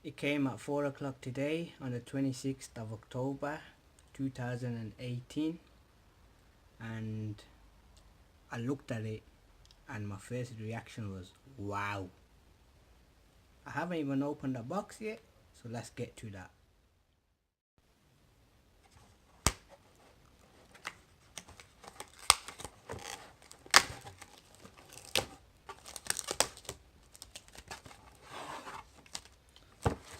It came at 4 o'clock today on the 26th of October 2018, and I looked at it and my first reaction was wow. I haven't even opened the box yet, so let's get to that.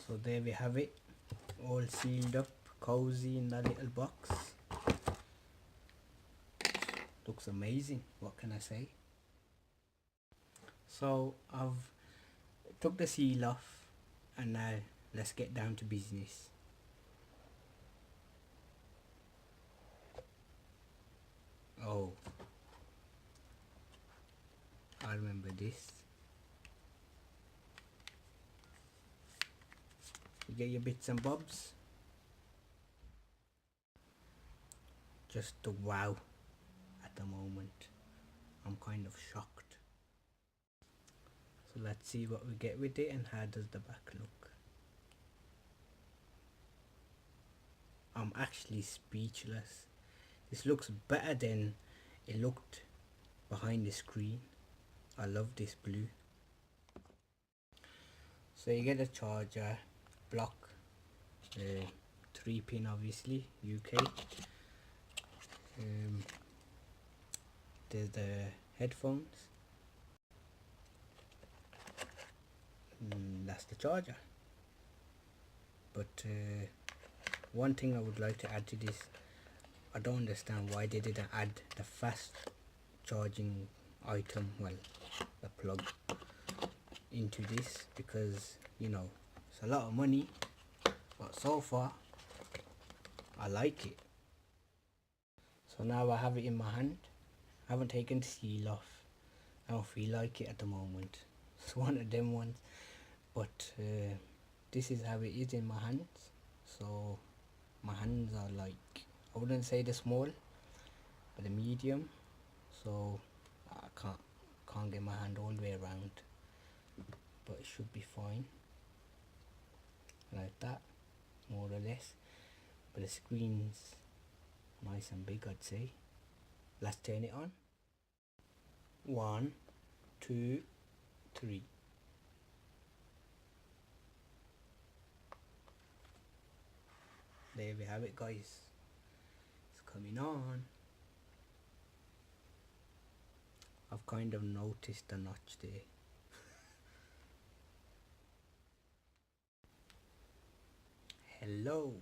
So there we have it, all sealed up, cozy in that little box. Looks amazing, what can I say? So I've took the seal off, and now let's get down to business. Oh, I remember this. You get your bits and bobs. Just a wow at the moment. I'm kind of shocked. So let's see what we get with it and how does the back look. I'm actually speechless. This looks better than it looked behind the screen. I love this blue. So you get a charger block, 3-pin obviously, UK. There's the headphones, that's the charger. But one thing I would like to add to this, I don't understand why they didn't add the fast charging item, well, the plug, into this, because you know it's a lot of money, but so far I like it. So now I have it in my hand. I haven't taken the seal off. I don't feel like it at the moment. It's one of them ones, but this is how it is in my hands. So my hands are like, I wouldn't say the small, but the medium. So I can't get my hand all the way around, but it should be fine like that, more or less. But the screen's nice and big, I'd say. Let's turn it on. 1, 2, 3. There we have it, guys. It's coming on. I've kind of noticed the notch there. Hello.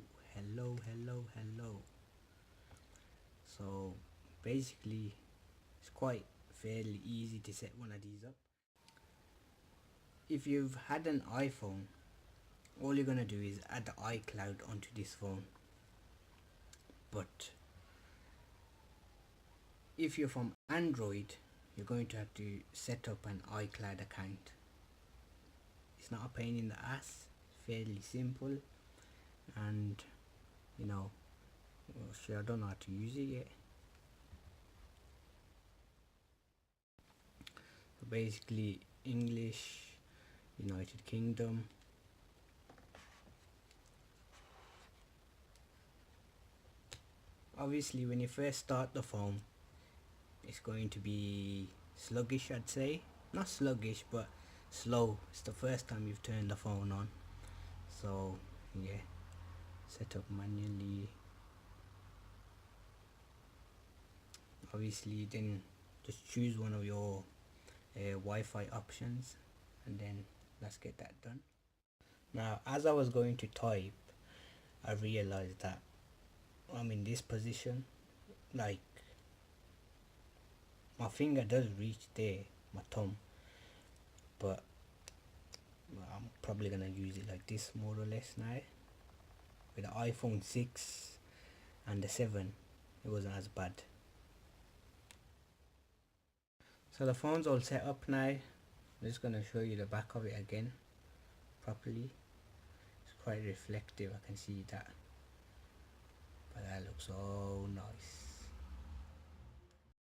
So basically it's quite fairly easy to set one of these up. If you've had an iPhone, all you're gonna do is add the iCloud onto this phone. But if you're from Android, you're going to have to set up an iCloud account. It's not a pain in the ass, it's fairly simple, and you know, well, sure, I don't know how to use it yet. So basically English, United Kingdom, obviously when you first start the phone it's going to be sluggish, I'd say. Not sluggish, but slow. It's the first time you've turned the phone on, so yeah, set up manually. Obviously then just choose one of your Wi-Fi options, and then let's get that done. Now as I was going to type, I realized that I'm in this position, like my finger does reach there, my thumb, but I'm probably gonna use it like this more or less now. With the iPhone 6 and the 7 it wasn't as bad. So the phone's all set up now. I'm just gonna show you the back of it again properly. It's quite reflective, I can see that, but that looks so nice.